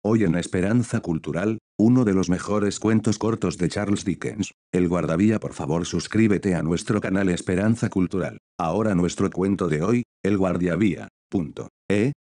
Hoy en Esperanza Cultural, uno de los mejores cuentos cortos de Charles Dickens. El guardavía, por favor suscríbete a nuestro canal Esperanza Cultural. Ahora nuestro cuento de hoy, El guardiavía.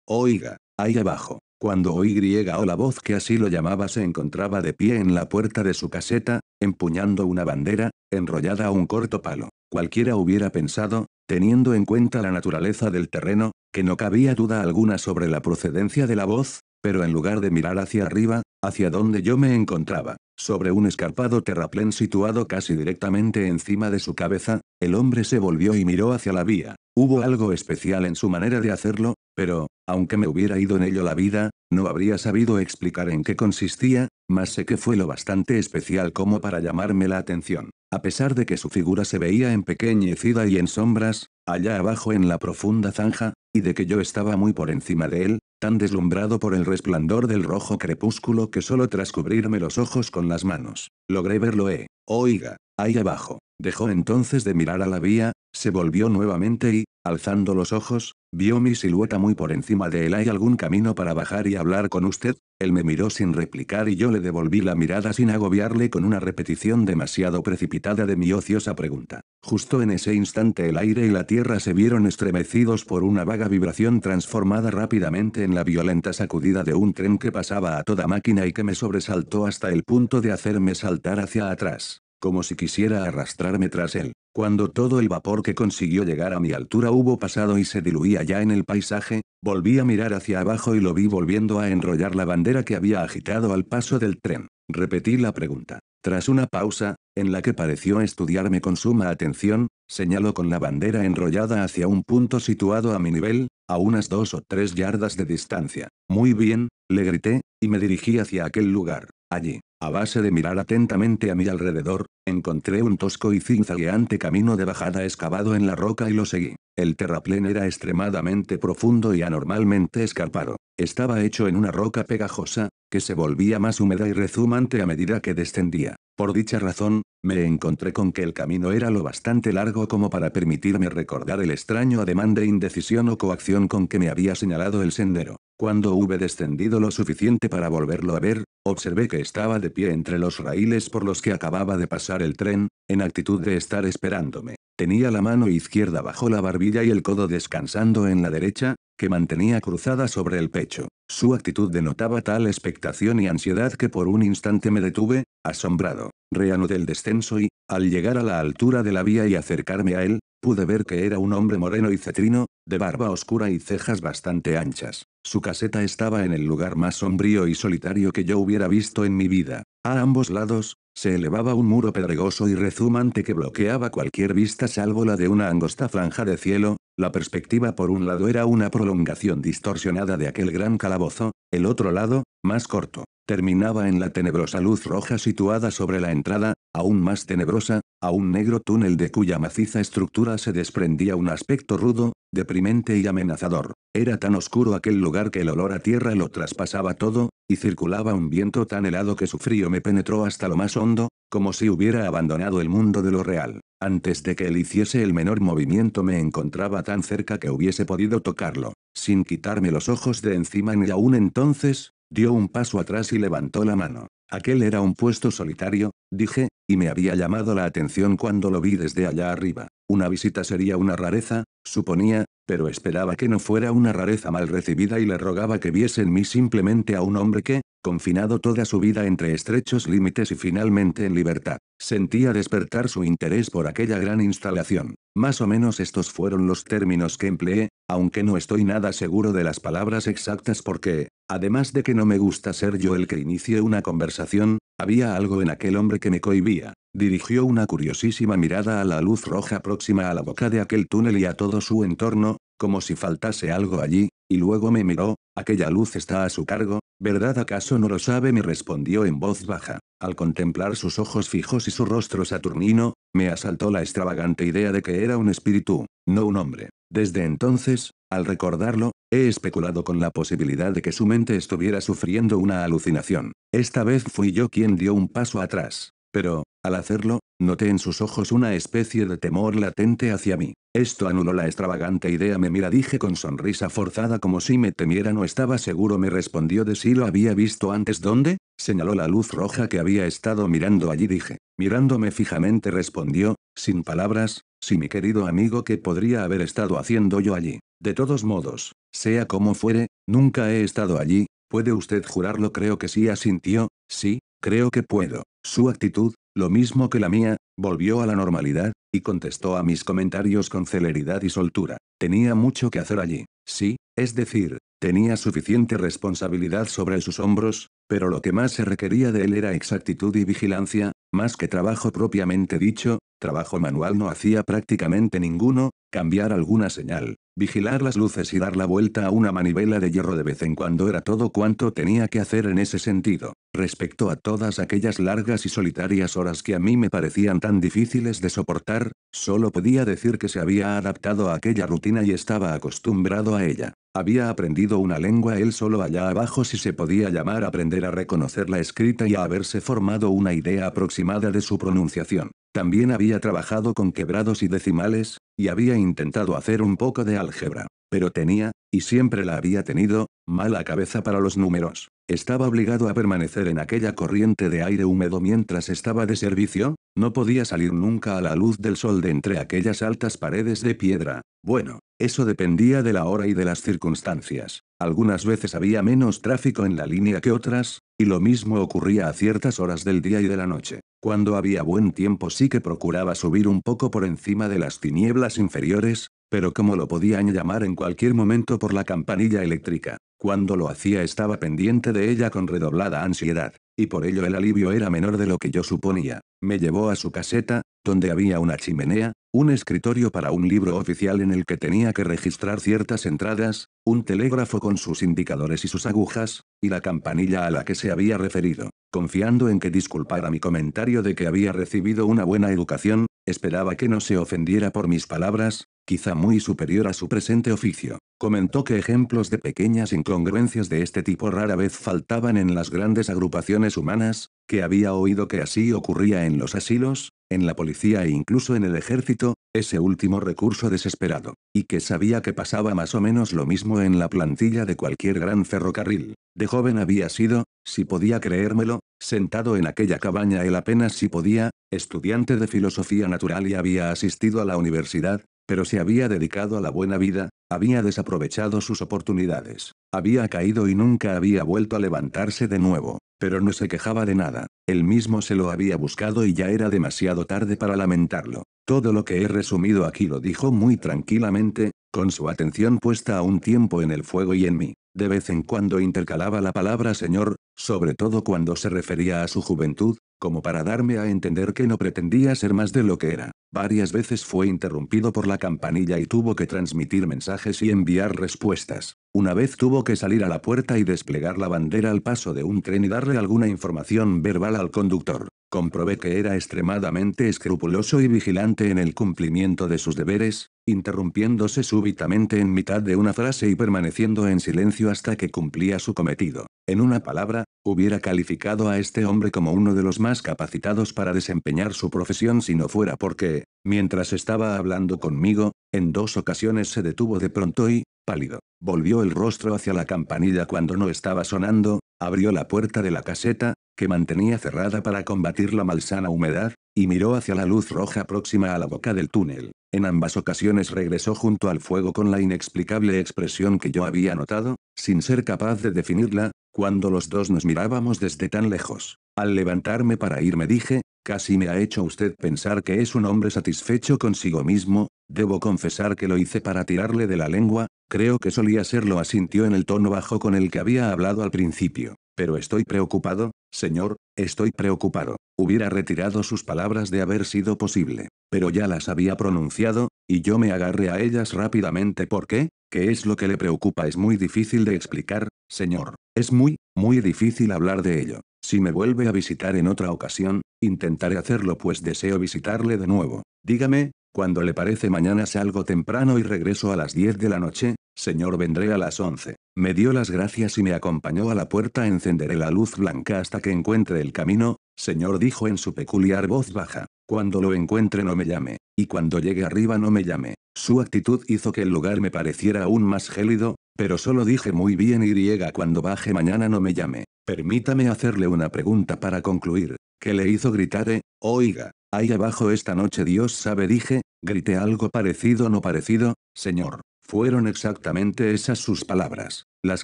Oiga, ahí abajo. Cuando oyó la voz que así lo llamaba se encontraba de pie en la puerta de su caseta, empuñando una bandera, enrollada a un corto palo. Cualquiera hubiera pensado, teniendo en cuenta la naturaleza del terreno, que no cabía duda alguna sobre la procedencia de la voz, pero en lugar de mirar hacia arriba, hacia donde yo me encontraba, sobre un escarpado terraplén situado casi directamente encima de su cabeza, el hombre se volvió y miró hacia la vía. Hubo algo especial en su manera de hacerlo, pero, aunque me hubiera ido en ello la vida, no habría sabido explicar en qué consistía, mas sé que fue lo bastante especial como para llamarme la atención. A pesar de que su figura se veía empequeñecida y en sombras, allá abajo en la profunda zanja, y de que yo estaba muy por encima de él, tan deslumbrado por el resplandor del rojo crepúsculo que solo tras cubrirme los ojos con las manos, logré verlo. Oiga, ahí abajo. Dejó entonces de mirar a la vía, se volvió nuevamente y, alzando los ojos, vio mi silueta muy por encima de él. ¿Hay algún camino para bajar y hablar con usted? Él me miró sin replicar y yo le devolví la mirada sin agobiarle con una repetición demasiado precipitada de mi ociosa pregunta. Justo en ese instante el aire y la tierra se vieron estremecidos por una vaga vibración transformada rápidamente en la violenta sacudida de un tren que pasaba a toda máquina y que me sobresaltó hasta el punto de hacerme saltar hacia atrás, como si quisiera arrastrarme tras él. Cuando todo el vapor que consiguió llegar a mi altura hubo pasado y se diluía ya en el paisaje, volví a mirar hacia abajo y lo vi volviendo a enrollar la bandera que había agitado al paso del tren. Repetí la pregunta. Tras una pausa, en la que pareció estudiarme con suma atención, señaló con la bandera enrollada hacia un punto situado a mi nivel, a unas 2 o 3 yardas de distancia. Muy bien, le grité, y me dirigí hacia aquel lugar. Allí, a base de mirar atentamente a mi alrededor, encontré un tosco y zigzagueante camino de bajada excavado en la roca y lo seguí. El terraplén era extremadamente profundo y anormalmente escarpado. Estaba hecho en una roca pegajosa, que se volvía más húmeda y rezumante a medida que descendía. Por dicha razón, me encontré con que el camino era lo bastante largo como para permitirme recordar el extraño ademán de indecisión o coacción con que me había señalado el sendero. Cuando hube descendido lo suficiente para volverlo a ver, observé que estaba de pie entre los raíles por los que acababa de pasar el tren, en actitud de estar esperándome. Tenía la mano izquierda bajo la barbilla y el codo descansando en la derecha, que mantenía cruzada sobre el pecho. Su actitud denotaba tal expectación y ansiedad que por un instante me detuve, asombrado. Reanudé el descenso y, al llegar a la altura de la vía y acercarme a él, pude ver que era un hombre moreno y cetrino, de barba oscura y cejas bastante anchas. Su caseta estaba en el lugar más sombrío y solitario que yo hubiera visto en mi vida. A ambos lados, se elevaba un muro pedregoso y rezumante que bloqueaba cualquier vista salvo la de una angosta franja de cielo. La perspectiva por un lado era una prolongación distorsionada de aquel gran calabozo, el otro lado, más corto, terminaba en la tenebrosa luz roja situada sobre la entrada, aún más tenebrosa, a un negro túnel de cuya maciza estructura se desprendía un aspecto rudo, deprimente y amenazador. Era tan oscuro aquel lugar que el olor a tierra lo traspasaba todo, y circulaba un viento tan helado que su frío me penetró hasta lo más hondo, como si hubiera abandonado el mundo de lo real. Antes de que él hiciese el menor movimiento me encontraba tan cerca que hubiese podido tocarlo, sin quitarme los ojos de encima ni aún entonces, dio un paso atrás y levantó la mano. Aquel era un puesto solitario, dije, y me había llamado la atención cuando lo vi desde allá arriba. Una visita sería una rareza, suponía, pero esperaba que no fuera una rareza mal recibida y le rogaba que viese en mí simplemente a un hombre que, confinado toda su vida entre estrechos límites y finalmente en libertad, sentía despertar su interés por aquella gran instalación. Más o menos estos fueron los términos que empleé, aunque no estoy nada seguro de las palabras exactas porque, además de que no me gusta ser yo el que inicie una conversación, había algo en aquel hombre que me cohibía. Dirigió una curiosísima mirada a la luz roja próxima a la boca de aquel túnel y a todo su entorno, como si faltase algo allí, y luego me miró. Aquella luz está a su cargo, ¿verdad? ¿Acaso no lo sabe? Me respondió en voz baja. Al contemplar sus ojos fijos y su rostro saturnino, me asaltó la extravagante idea de que era un espíritu, no un hombre. Desde entonces, al recordarlo, he especulado con la posibilidad de que su mente estuviera sufriendo una alucinación. Esta vez fui yo quien dio un paso atrás. Pero, Al hacerlo, noté en sus ojos una especie de temor latente hacia mí. Esto anuló la extravagante idea. Me mira, dije con sonrisa forzada como si me temiera. No estaba seguro, me respondió. De si lo había visto antes. ¿Dónde? Señaló la luz roja que había estado mirando allí. Dije. Mirándome fijamente respondió, sin palabras, sí, mi querido amigo, ¿qué podría haber estado haciendo yo allí? De todos modos, sea como fuere, nunca he estado allí. ¿Puede usted jurarlo? Creo que sí, asintió. Sí, creo que puedo. Su actitud, lo mismo que la mía, volvió a la normalidad, y contestó a mis comentarios con celeridad y soltura. Tenía mucho que hacer allí. Sí, es decir, tenía suficiente responsabilidad sobre sus hombros, pero lo que más se requería de él era exactitud y vigilancia, más que trabajo propiamente dicho. Trabajo manual no hacía prácticamente ninguno, cambiar alguna señal, vigilar las luces y dar la vuelta a una manivela de hierro de vez en cuando era todo cuanto tenía que hacer en ese sentido. Respecto a todas aquellas largas y solitarias horas que a mí me parecían tan difíciles de soportar, solo podía decir que se había adaptado a aquella rutina y estaba acostumbrado a ella. Había aprendido una lengua él solo allá abajo, si se podía llamar aprender, a reconocerla escrita y a haberse formado una idea aproximada de su pronunciación. También había trabajado con quebrados y decimales, y había intentado hacer un poco de álgebra. Pero tenía, y siempre la había tenido, mala cabeza para los números. Estaba obligado a permanecer en aquella corriente de aire húmedo mientras estaba de servicio, no podía salir nunca a la luz del sol de entre aquellas altas paredes de piedra. Bueno, eso dependía de la hora y de las circunstancias. Algunas veces había menos tráfico en la línea que otras, y lo mismo ocurría a ciertas horas del día y de la noche. Cuando había buen tiempo sí que procuraba subir un poco por encima de las tinieblas inferiores, pero como lo podían llamar en cualquier momento por la campanilla eléctrica. Cuando lo hacía estaba pendiente de ella con redoblada ansiedad, y por ello el alivio era menor de lo que yo suponía. Me llevó a su caseta, donde había una chimenea, un escritorio para un libro oficial en el que tenía que registrar ciertas entradas, un telégrafo con sus indicadores y sus agujas, y la campanilla a la que se había referido. Confiando en que disculpara mi comentario de que había recibido una buena educación, esperaba que no se ofendiera por mis palabras, quizá muy superior a su presente oficio. Comentó que ejemplos de pequeñas incongruencias de este tipo rara vez faltaban en las grandes agrupaciones humanas, que había oído que así ocurría en los asilos, en la policía e incluso en el ejército, ese último recurso desesperado, y que sabía que pasaba más o menos lo mismo en la plantilla de cualquier gran ferrocarril. De joven había sido, si podía creérmelo, sentado en aquella cabaña él apenas si podía, estudiante de filosofía natural y había asistido a la universidad, pero se había dedicado a la buena vida, había desaprovechado sus oportunidades, había caído y nunca había vuelto a levantarse de nuevo, pero no se quejaba de nada, él mismo se lo había buscado y ya era demasiado tarde para lamentarlo. Todo lo que he resumido aquí lo dijo muy tranquilamente, con su atención puesta a un tiempo en el fuego y en mí. De vez en cuando intercalaba la palabra señor, sobre todo cuando se refería a su juventud, como para darme a entender que no pretendía ser más de lo que era. Varias veces fue interrumpido por la campanilla y tuvo que transmitir mensajes y enviar respuestas. Una vez tuvo que salir a la puerta y desplegar la bandera al paso de un tren y darle alguna información verbal al conductor. Comprobé que era extremadamente escrupuloso y vigilante en el cumplimiento de sus deberes, interrumpiéndose súbitamente en mitad de una frase y permaneciendo en silencio hasta que cumplía su cometido. En una palabra, hubiera calificado a este hombre como uno de los más capacitados para desempeñar su profesión si no fuera porque, mientras estaba hablando conmigo, en 2 ocasiones se detuvo de pronto y, pálido, volvió el rostro hacia la campanilla cuando no estaba sonando, abrió la puerta de la caseta, que mantenía cerrada para combatir la malsana humedad, y miró hacia la luz roja próxima a la boca del túnel. En ambas ocasiones regresó junto al fuego con la inexplicable expresión que yo había notado, sin ser capaz de definirla, cuando los dos nos mirábamos desde tan lejos. Al levantarme para irme dije, casi me ha hecho usted pensar que es un hombre satisfecho consigo mismo. Debo confesar que lo hice para tirarle de la lengua, creo que solía serlo, asintió en el tono bajo con el que había hablado al principio. Pero estoy preocupado, señor, estoy preocupado. Hubiera retirado sus palabras de haber sido posible, pero ya las había pronunciado, y yo me agarré a ellas rápidamente. ¿Por qué? ¿Qué es lo que le preocupa? Es muy difícil de explicar, señor. Es muy, muy difícil hablar de ello. Si me vuelve a visitar en otra ocasión, intentaré hacerlo pues deseo visitarle de nuevo. Dígame, cuando le parece. Mañana salgo temprano y regreso a las 10 de la noche, señor. Vendré a las 11. Me dio las gracias y me acompañó a la puerta. Encenderé la luz blanca hasta que encuentre el camino, señor, dijo en su peculiar voz baja. Cuando lo encuentre no me llame. Y cuando llegue arriba no me llame. Su actitud hizo que el lugar me pareciera aún más gélido, pero solo dije muy bien y cuando baje mañana no me llame. Permítame hacerle una pregunta para concluir. ¿Qué le hizo gritar, oiga, ahí abajo esta noche? Dios sabe, dije, grité algo parecido. No parecido, señor. Fueron exactamente esas sus palabras. Las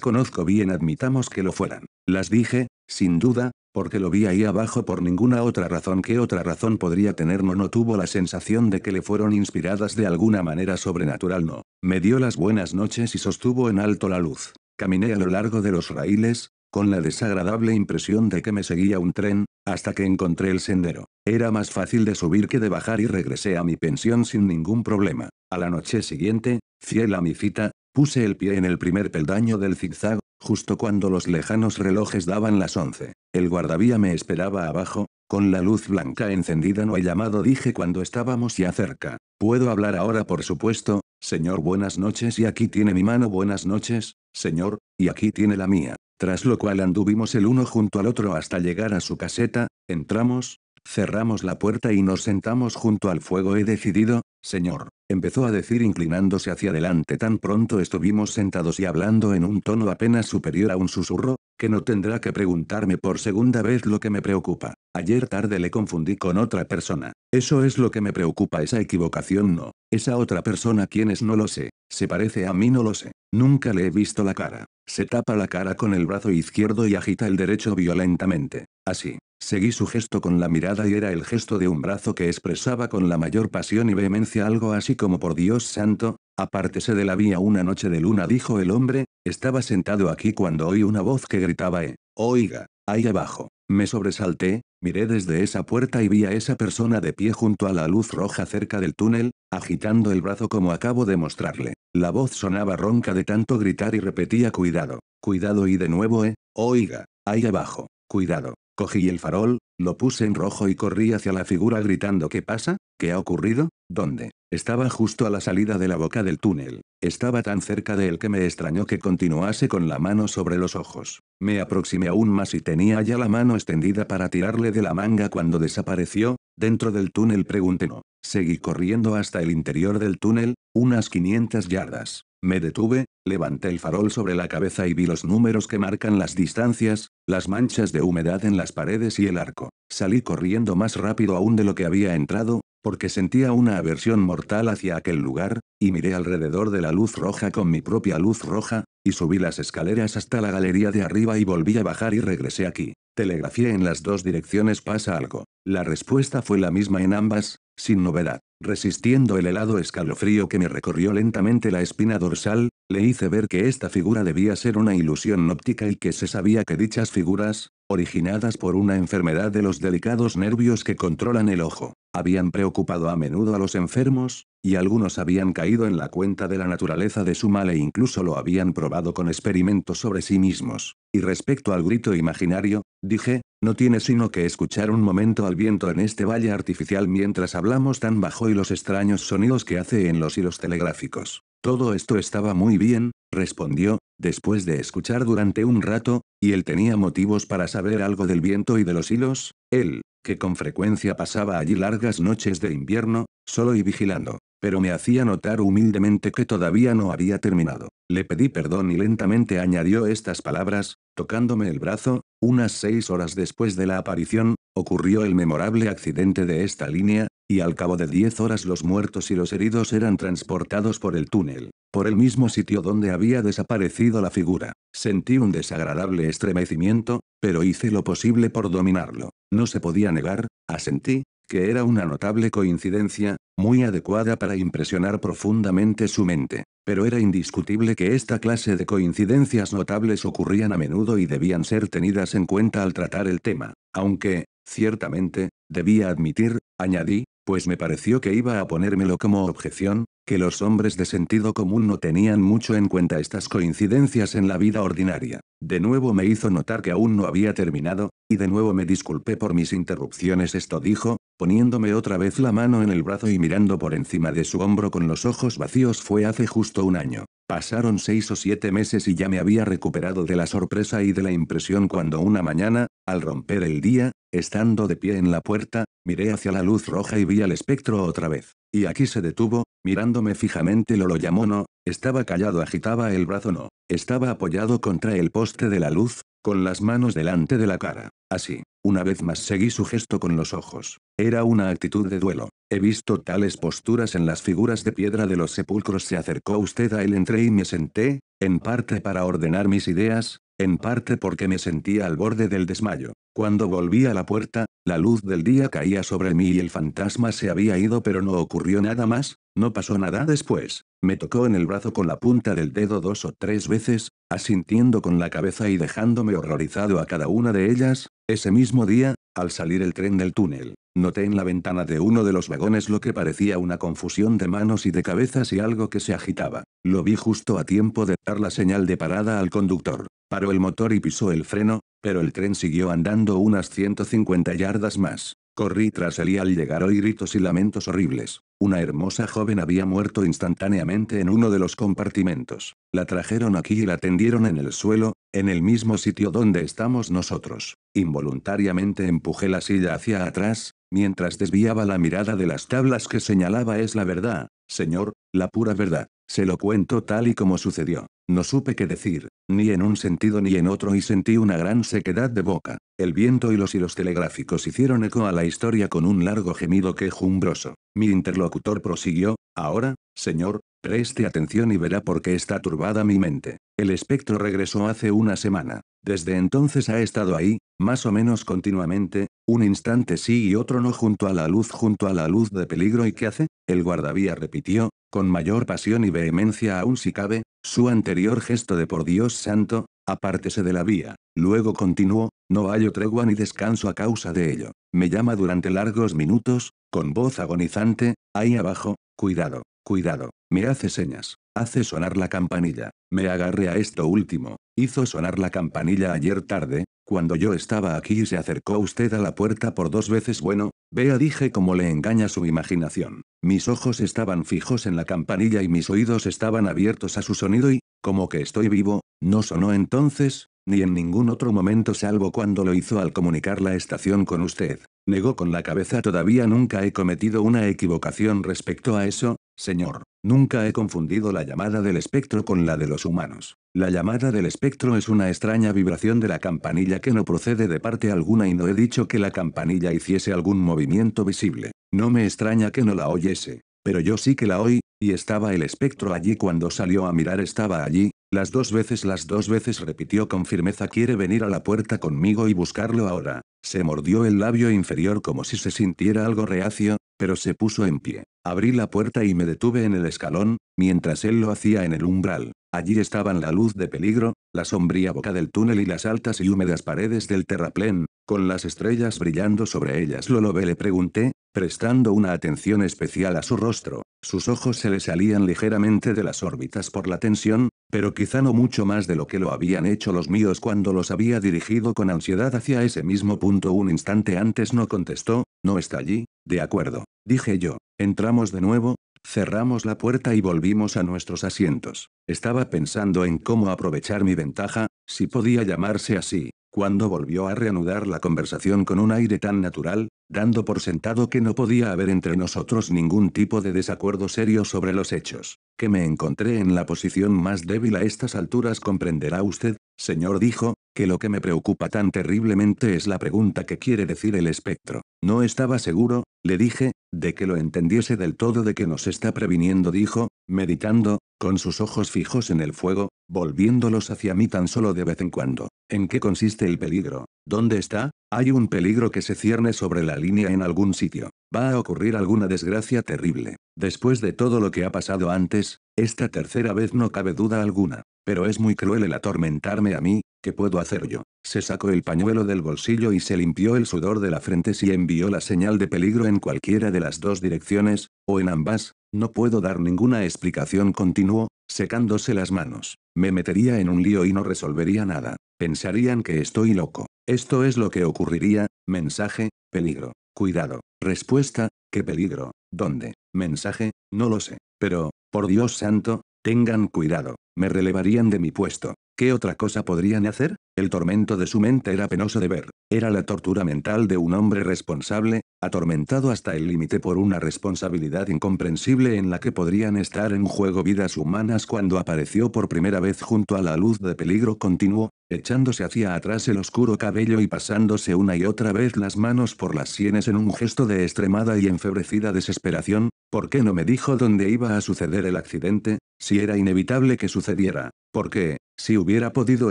conozco bien, admitamos que lo fueran. Las dije, sin duda, porque lo vi ahí abajo por ninguna otra razón. ¿Qué otra razón podría tener? No tuvo la sensación de que le fueron inspiradas de alguna manera sobrenatural. No. Me dio las buenas noches y sostuvo en alto la luz. Caminé a lo largo de los raíles, con la desagradable impresión de que me seguía un tren, hasta que encontré el sendero. Era más fácil de subir que de bajar y regresé a mi pensión sin ningún problema. A la noche siguiente, fiel a mi cita, puse el pie en el primer peldaño del zigzag, justo cuando los lejanos relojes daban las 11. El guardavía me esperaba abajo, con la luz blanca encendida. No he llamado, dije cuando estábamos ya cerca. ¿Puedo hablar ahora? Por supuesto, señor. Buenas noches, y aquí tiene mi mano. Buenas noches, señor, y aquí tiene la mía. Tras lo cual anduvimos el uno junto al otro hasta llegar a su caseta, entramos, cerramos la puerta y nos sentamos junto al fuego. He decidido, señor, empezó a decir inclinándose hacia adelante. Tan pronto estuvimos sentados y hablando en un tono apenas superior a un susurro, que no tendrá que preguntarme por segunda vez lo que me preocupa. Ayer tarde le confundí con otra persona. Eso es lo que me preocupa. Esa equivocación no. Esa otra persona, ¿quién es? No lo sé. ¿Se parece a mí? No lo sé. Nunca le he visto la cara. Se tapa la cara con el brazo izquierdo y agita el derecho violentamente. Así. Seguí su gesto con la mirada y era el gesto de un brazo que expresaba con la mayor pasión y vehemencia algo así como: por Dios santo, apártese de la vía. Una noche de luna, dijo el hombre. Estaba sentado aquí cuando oí una voz que gritaba: oiga, ahí abajo. Me sobresalté, miré desde esa puerta y vi a esa persona de pie junto a la luz roja cerca del túnel, agitando el brazo como acabo de mostrarle. La voz sonaba ronca de tanto gritar y repetía: cuidado, cuidado, y de nuevo, oiga, ahí abajo, cuidado. Cogí el farol, lo puse en rojo y corrí hacia la figura gritando: ¿qué pasa? ¿Qué ha ocurrido? ¿Dónde? Estaba justo a la salida de la boca del túnel. Estaba tan cerca de él que me extrañó que continuase con la mano sobre los ojos. Me aproximé aún más y tenía ya la mano extendida para tirarle de la manga cuando desapareció. Dentro del túnel, pregunté. No. Seguí corriendo hasta el interior del túnel, unas 500 yardas. Me detuve, levanté el farol sobre la cabeza y vi los números que marcan las distancias, las manchas de humedad en las paredes y el arco. Salí corriendo más rápido aún de lo que había entrado, porque sentía una aversión mortal hacia aquel lugar, y miré alrededor de la luz roja con mi propia luz roja, y subí las escaleras hasta la galería de arriba y volví a bajar y regresé aquí. Telegrafié en las dos direcciones: ¿pasa algo? La respuesta fue la misma en ambas, sin novedad. Resistiendo el helado escalofrío que me recorrió lentamente la espina dorsal, le hice ver que esta figura debía ser una ilusión óptica y que se sabía que dichas figuras, originadas por una enfermedad de los delicados nervios que controlan el ojo, habían preocupado a menudo a los enfermos, y algunos habían caído en la cuenta de la naturaleza de su mal e incluso lo habían probado con experimentos sobre sí mismos. Y respecto al grito imaginario, dije, no tiene sino que escuchar un momento al viento en este valle artificial mientras hablamos tan bajo y los extraños sonidos que hace en los hilos telegráficos. Todo esto estaba muy bien, respondió, después de escuchar durante un rato, y él tenía motivos para saber algo del viento y de los hilos, él, que con frecuencia pasaba allí largas noches de invierno, solo y vigilando. Pero me hacía notar humildemente que todavía no había terminado. Le pedí perdón y lentamente añadió estas palabras, tocándome el brazo: unas 6 horas después de la aparición, ocurrió el memorable accidente de esta línea, y al cabo de 10 horas los muertos y los heridos eran transportados por el túnel, por el mismo sitio donde había desaparecido la figura. Sentí un desagradable estremecimiento, pero hice lo posible por dominarlo. No se podía negar, asentí, que era una notable coincidencia, muy adecuada para impresionar profundamente su mente. Pero era indiscutible que esta clase de coincidencias notables ocurrían a menudo y debían ser tenidas en cuenta al tratar el tema. Aunque, ciertamente, debía admitir, añadí, pues me pareció que iba a ponérmelo como objeción, que los hombres de sentido común no tenían mucho en cuenta estas coincidencias en la vida ordinaria. De nuevo me hizo notar que aún no había terminado, y de nuevo me disculpé por mis interrupciones. Esto dijo, poniéndome otra vez la mano en el brazo y mirando por encima de su hombro con los ojos vacíos. Fue hace justo un año. Pasaron 6 o 7 meses y ya me había recuperado de la sorpresa y de la impresión cuando una mañana, al romper el día, Estando de pie en la puerta, miré hacia la luz roja y vi al espectro otra vez. Y aquí se detuvo, mirándome fijamente. Lo llamó. No, estaba callado. Agitaba el brazo. No, estaba apoyado contra el poste de la luz, con las manos delante de la cara. Así. Una vez más seguí su gesto con los ojos. Era una actitud de duelo. He visto tales posturas en las figuras de piedra de los sepulcros. Se acercó usted a él. Entré y me senté, en parte para ordenar mis ideas, en parte porque me sentía al borde del desmayo. Cuando volví a la puerta, la luz del día caía sobre mí y el fantasma se había ido, pero no ocurrió nada más, no pasó nada después. Me tocó en el brazo con la punta del dedo 2 o 3 veces, asintiendo con la cabeza y dejándome horrorizado a cada una de ellas. Ese mismo día, al salir el tren del túnel, noté en la ventana de uno de los vagones lo que parecía una confusión de manos y de cabezas y algo que se agitaba. Lo vi justo a tiempo de dar la señal de parada al conductor. Paró el motor y pisó el freno, pero el tren siguió andando unas 150 yardas más. Corrí tras él y al llegar oí gritos y lamentos horribles. Una hermosa joven había muerto instantáneamente en uno de los compartimentos. La trajeron aquí y la tendieron en el suelo, en el mismo sitio donde estamos nosotros. Involuntariamente empujé la silla hacia atrás, mientras desviaba la mirada de las tablas que señalaba. Es la verdad, señor, la pura verdad. Se lo cuento tal y como sucedió. No supe qué decir, ni en un sentido ni en otro, y sentí una gran sequedad de boca. El viento y los hilos telegráficos hicieron eco a la historia con un largo gemido quejumbroso. Mi interlocutor prosiguió: ahora, señor, preste atención y verá por qué está turbada mi mente. El espectro regresó hace una semana. Desde entonces ha estado ahí, más o menos continuamente, un instante sí y otro no, junto a la luz de peligro. ¿Y qué hace? El guardavía repitió, con mayor pasión y vehemencia aún si cabe, su anterior gesto de por Dios santo, apártese de la vía. Luego continuó: no hallo tregua ni descanso a causa de ello. Me llama durante largos minutos, con voz agonizante: ahí abajo, cuidado, cuidado. Me hace señas, hace sonar la campanilla. Me agarré a esto último. Hizo sonar la campanilla ayer tarde, cuando yo estaba aquí, y se acercó usted a la puerta por 2 veces. Bueno, vea, dije, cómo le engaña su imaginación. Mis ojos estaban fijos en la campanilla y mis oídos estaban abiertos a su sonido y, como que estoy vivo, no sonó entonces, ni en ningún otro momento salvo cuando lo hizo al comunicar la estación con usted. Negó con la cabeza. Todavía nunca he cometido una equivocación respecto a eso, señor. Nunca he confundido la llamada del espectro con la de los humanos. La llamada del espectro es una extraña vibración de la campanilla que no procede de parte alguna, y no he dicho que la campanilla hiciese algún movimiento visible. No me extraña que no la oyese. Pero yo sí que la oí, y estaba el espectro allí cuando salió a mirar. Estaba allí, las 2 veces, repitió con firmeza. ¿Quiere venir a la puerta conmigo y buscarlo ahora? Se mordió el labio inferior como si se sintiera algo reacio, pero se puso en pie. Abrí la puerta y me detuve en el escalón, mientras él lo hacía en el umbral. Allí estaban la luz de peligro, la sombría boca del túnel y las altas y húmedas paredes del terraplén, con las estrellas brillando sobre ellas. ¿Lo ve?, le pregunté, prestando una atención especial a su rostro. Sus ojos se le salían ligeramente de las órbitas por la tensión, pero quizá no mucho más de lo que lo habían hecho los míos cuando los había dirigido con ansiedad hacia ese mismo punto un instante antes. No contestó. No está allí. De acuerdo, dije yo. Entramos de nuevo, cerramos la puerta y volvimos a nuestros asientos. Estaba pensando en cómo aprovechar mi ventaja, si podía llamarse así, cuando volvió a reanudar la conversación con un aire tan natural, dando por sentado que no podía haber entre nosotros ningún tipo de desacuerdo serio sobre los hechos, que me encontré en la posición más débil a estas alturas. Comprenderá usted, señor, dijo, que lo que me preocupa tan terriblemente es la pregunta que quiere decir el espectro. No estaba seguro, le dije, de que lo entendiese del todo. ¿De que nos está previniendo?, dijo, meditando, con sus ojos fijos en el fuego, volviéndolos hacia mí tan solo de vez en cuando. ¿En qué consiste el peligro? ¿Dónde está? Hay un peligro que se cierne sobre la línea en algún sitio. Va a ocurrir alguna desgracia terrible. Después de todo lo que ha pasado antes, esta tercera vez no cabe duda alguna. Pero es muy cruel el atormentarme a mí. ¿Qué puedo hacer yo? Se sacó el pañuelo del bolsillo y se limpió el sudor de la frente. Si envió la señal de peligro en cualquiera de las 2 direcciones, o en ambas, no puedo dar ninguna explicación, continuó, secándose las manos. Me metería en un lío y no resolvería nada. Pensarían que estoy loco. Esto es lo que ocurriría. Mensaje: peligro. Cuidado. Respuesta: ¿qué peligro? ¿Dónde? Mensaje: no lo sé. Pero, por Dios santo, tengan cuidado. Me relevarían de mi puesto. ¿Qué otra cosa podrían hacer? El tormento de su mente era penoso de ver. Era la tortura mental de un hombre responsable, atormentado hasta el límite por una responsabilidad incomprensible en la que podrían estar en juego vidas humanas cuando apareció por primera vez junto a la luz de peligro continuo, echándose hacia atrás el oscuro cabello y pasándose una y otra vez las manos por las sienes en un gesto de extremada y enfebrecida desesperación. ¿Por qué no me dijo dónde iba a suceder el accidente, si era inevitable que sucediera? ¿Por qué, si hubiera podido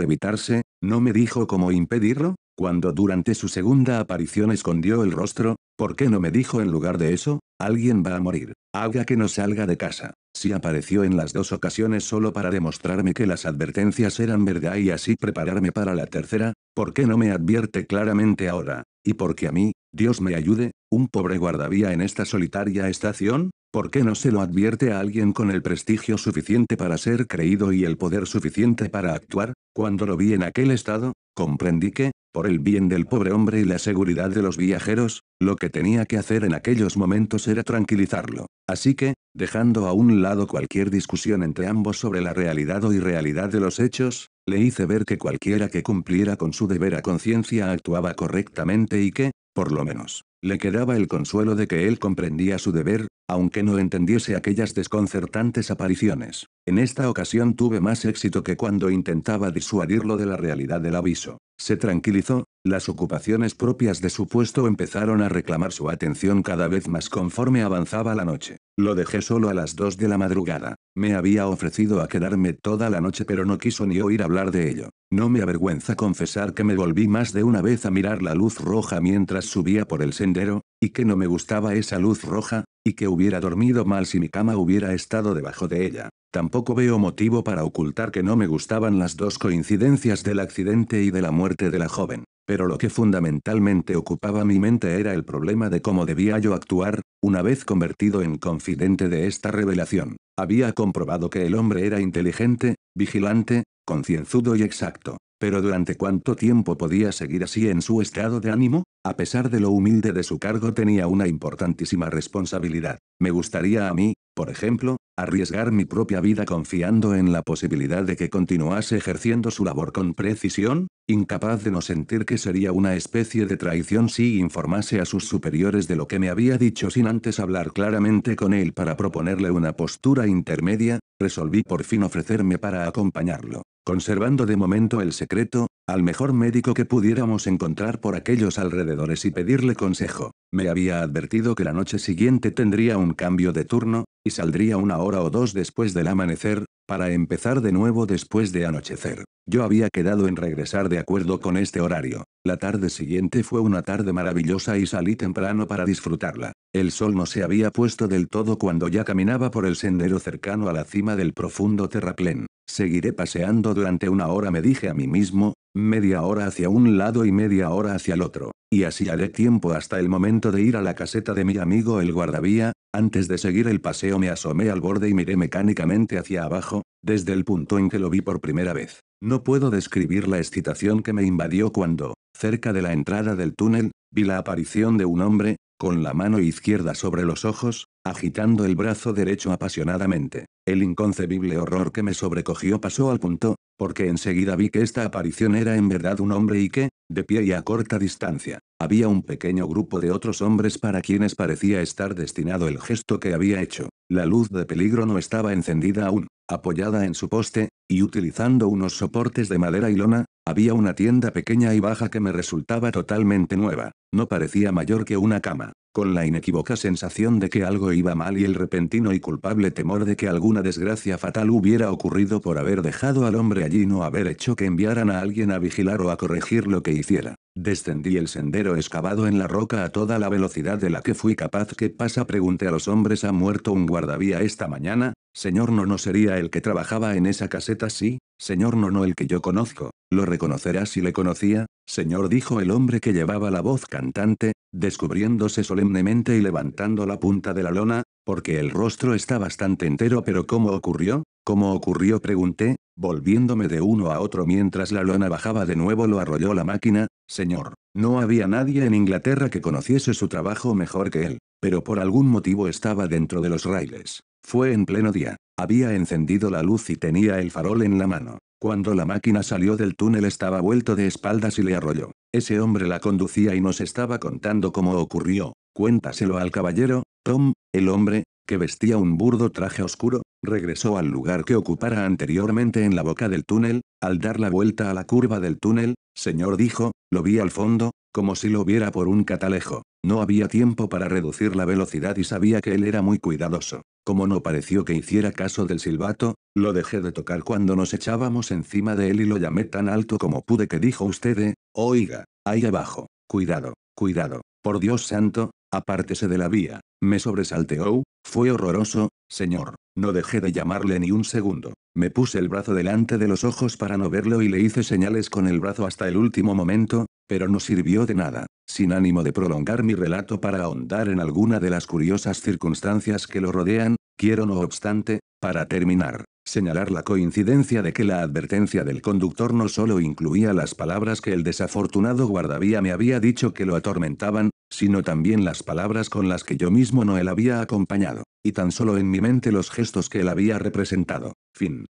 evitarse, no me dijo cómo impedirlo? Cuando durante su segunda aparición escondió el rostro, ¿por qué no me dijo en lugar de eso, alguien va a morir, haga que no salga de casa? Si apareció en las dos ocasiones solo para demostrarme que las advertencias eran verdad y así prepararme para la tercera, ¿por qué no me advierte claramente ahora? ¿Y por qué a mí, Dios me ayude, un pobre guardavía en esta solitaria estación? ¿Por qué no se lo advierte a alguien con el prestigio suficiente para ser creído y el poder suficiente para actuar? Cuando lo vi en aquel estado, comprendí que, por el bien del pobre hombre y la seguridad de los viajeros, lo que tenía que hacer en aquellos momentos era tranquilizarlo. Así que, dejando a un lado cualquier discusión entre ambos sobre la realidad o irrealidad de los hechos, le hice ver que cualquiera que cumpliera con su deber a conciencia actuaba correctamente y que, por lo menos, le quedaba el consuelo de que él comprendía su deber, aunque no entendiese aquellas desconcertantes apariciones. En esta ocasión tuve más éxito que cuando intentaba disuadirlo de la realidad del aviso. Se tranquilizó, las ocupaciones propias de su puesto empezaron a reclamar su atención cada vez más conforme avanzaba la noche. Lo dejé solo a las 2 de la madrugada. Me había ofrecido a quedarme toda la noche pero no quiso ni oír hablar de ello. No me avergüenza confesar que me volví más de una vez a mirar la luz roja mientras subía por el sendero, y que no me gustaba esa luz roja, y que hubiera dormido mal si mi cama hubiera estado debajo de ella. Tampoco veo motivo para ocultar que no me gustaban las dos coincidencias del accidente y de la muerte de la joven. Pero lo que fundamentalmente ocupaba mi mente era el problema de cómo debía yo actuar, una vez convertido en confidente de esta revelación. Había comprobado que el hombre era inteligente, vigilante, concienzudo y exacto. Pero ¿durante cuánto tiempo podía seguir así en su estado de ánimo? A pesar de lo humilde de su cargo tenía una importantísima responsabilidad. Me gustaría a mí, por ejemplo, arriesgar mi propia vida confiando en la posibilidad de que continuase ejerciendo su labor con precisión, incapaz de no sentir que sería una especie de traición si informase a sus superiores de lo que me había dicho sin antes hablar claramente con él para proponerle una postura intermedia. Resolví por fin ofrecerme para acompañarlo, conservando de momento el secreto, al mejor médico que pudiéramos encontrar por aquellos alrededores y pedirle consejo. Me había advertido que la noche siguiente tendría un cambio de turno, y saldría una hora o dos después del amanecer, para empezar de nuevo después de anochecer. Yo había quedado en regresar de acuerdo con este horario. La tarde siguiente fue una tarde maravillosa y salí temprano para disfrutarla. El sol no se había puesto del todo cuando ya caminaba por el sendero cercano a la cima del profundo terraplén. Seguiré paseando durante una hora, me dije a mí mismo, media hora hacia un lado y media hora hacia el otro, y así haré tiempo hasta el momento de ir a la caseta de mi amigo el guardavía. Antes de seguir el paseo me asomé al borde y miré mecánicamente hacia abajo, desde el punto en que lo vi por primera vez. No puedo describir la excitación que me invadió cuando, cerca de la entrada del túnel, vi la aparición de un hombre, con la mano izquierda sobre los ojos, agitando el brazo derecho apasionadamente. El inconcebible horror que me sobrecogió pasó al punto, porque enseguida vi que esta aparición era en verdad un hombre y que, de pie y a corta distancia, había un pequeño grupo de otros hombres para quienes parecía estar destinado el gesto que había hecho. La luz de peligro no estaba encendida aún. Apoyada en su poste, y utilizando unos soportes de madera y lona, había una tienda pequeña y baja que me resultaba totalmente nueva. No parecía mayor que una cama. Con la inequívoca sensación de que algo iba mal y el repentino y culpable temor de que alguna desgracia fatal hubiera ocurrido por haber dejado al hombre allí y no haber hecho que enviaran a alguien a vigilar o a corregir lo que hiciera. Descendí el sendero excavado en la roca a toda la velocidad de la que fui capaz. ¿Qué pasa?, pregunté a los hombres. ¿Ha muerto un guardavía esta mañana? Señor, no sería el que trabajaba en esa caseta. Sí, señor, no el que yo conozco. Lo reconocerá si le conocía, señor, dijo el hombre que llevaba la voz cantante, descubriéndose solemnemente y levantando la punta de la lona, porque el rostro está bastante entero. ¿Pero cómo ocurrió? ¿Cómo ocurrió?, pregunté, volviéndome de uno a otro mientras la lona bajaba de nuevo. Lo arrolló la máquina, señor. No había nadie en Inglaterra que conociese su trabajo mejor que él, pero por algún motivo estaba dentro de los raíles. Fue en pleno día. Había encendido la luz y tenía el farol en la mano. Cuando la máquina salió del túnel estaba vuelto de espaldas y le arrolló. Ese hombre la conducía y nos estaba contando cómo ocurrió. Cuéntaselo al caballero, Tom. El hombre, que vestía un burdo traje oscuro, regresó al lugar que ocupara anteriormente en la boca del túnel. Al dar la vuelta a la curva del túnel, señor, dijo, lo vi al fondo, como si lo viera por un catalejo. No había tiempo para reducir la velocidad y sabía que él era muy cuidadoso. Como no pareció que hiciera caso del silbato, lo dejé de tocar cuando nos echábamos encima de él y lo llamé tan alto como pude que dijo usted, oiga, ahí abajo, cuidado, cuidado, por Dios santo, apártese de la vía. Me sobresalteó, fue horroroso, señor. No dejé de llamarle ni un segundo. Me puse el brazo delante de los ojos para no verlo y le hice señales con el brazo hasta el último momento, pero no sirvió de nada. Sin ánimo de prolongar mi relato para ahondar en alguna de las curiosas circunstancias que lo rodean, quiero no obstante, para terminar, señalar la coincidencia de que la advertencia del conductor no solo incluía las palabras que el desafortunado guardavía me había dicho que lo atormentaban, sino también las palabras con las que yo mismo no él había acompañado, y tan solo en mi mente los gestos que él había representado. Fin.